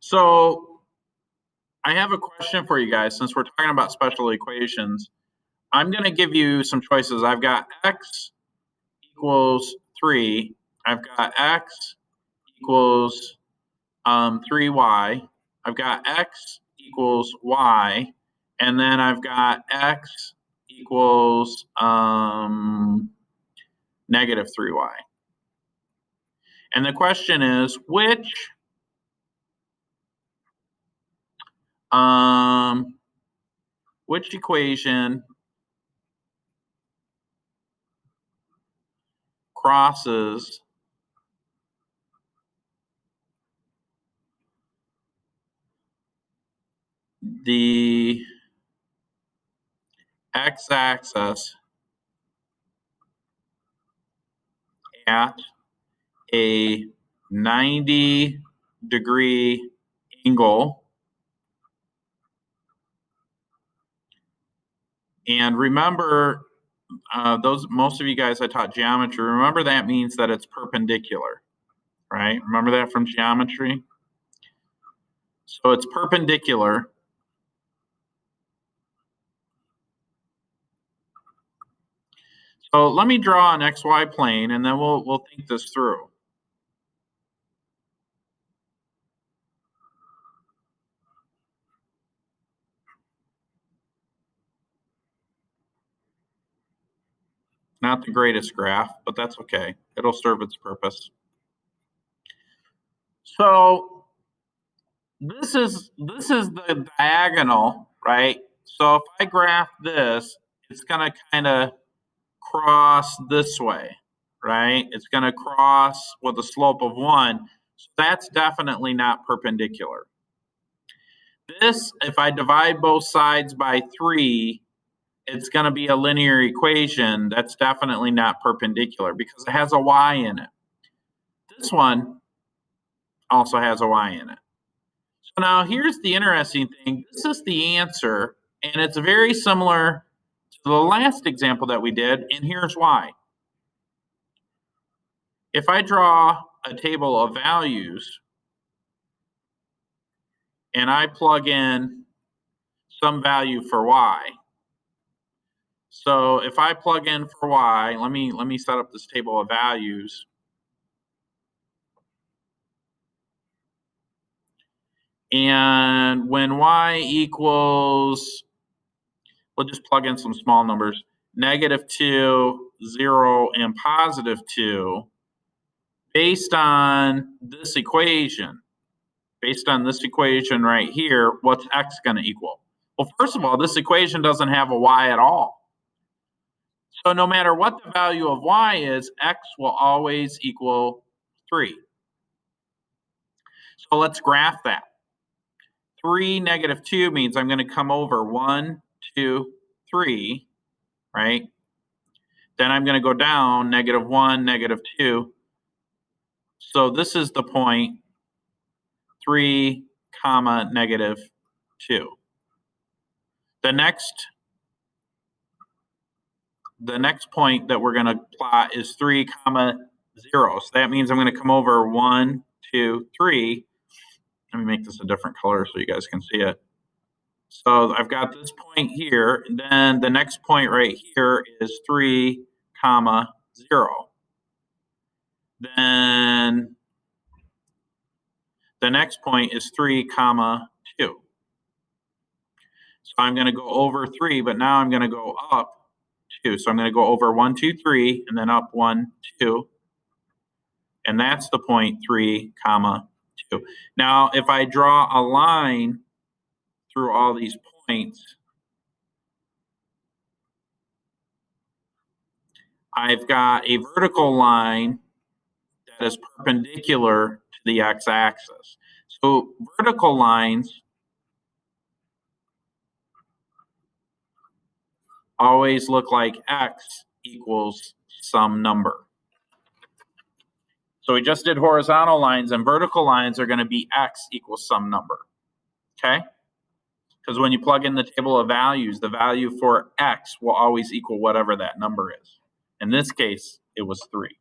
So I have a question for you guys. Since we're talking about special equations, I'm going to give you some choices. I've got x equals 3. I've got x equals 3y. I've got x equals y. And then I've got x equals negative 3y. And the question is, which equation crosses the x-axis at a 90-degree angle? And remember, most of you guys I taught geometry, remember that means that it's perpendicular, right? Remember that from geometry? So it's perpendicular. So let me draw an xy plane, and then we'll think this through. Not the greatest graph, but that's okay. It'll serve its purpose. So this is the diagonal, right? So if I graph this, it's going to kind of cross this way, right? It's going to cross with a slope of 1. So that's definitely not perpendicular. This, if I divide both sides by 3, it's going to be a linear equation. That's definitely not perpendicular because it has a y in it. This one also has a y in it. So now here's the interesting thing. This is the answer, and it's very similar to the last example that we did, and here's why. If I draw a table of values and I plug in some value for y, so if I plug in for y, let me set up this table of values. And when y equals, we'll just plug in some small numbers, -2, 0, and +2, based on this equation right here, what's x going to equal? Well, first of all, this equation doesn't have a y at all. So no matter what the value of y is, x will always equal 3. So let's graph that. 3, -2 means I'm going to come over 1, 2, 3, right? Then I'm going to go down -1, -2. So this is the point 3, -2. The next point that we're going to plot is 3, 0. So that means I'm going to come over 1, 2, 3. Let me make this a different color so you guys can see it. So I've got this point here, and then the next point right here is 3, 0. Then the next point is 3, 2. So I'm going to go over 3, but now I'm going to go up 2. So I'm going to go over 1, 2, 3, and then up 1, 2. And that's the point 3, 2. Now, if I draw a line through all these points, I've got a vertical line that is perpendicular to the x-axis. So vertical lines always look like x equals some number. So we just did horizontal lines, and vertical lines are going to be x equals some number, okay? Because when you plug in the table of values, the value for x will always equal whatever that number is. In this case, it was 3.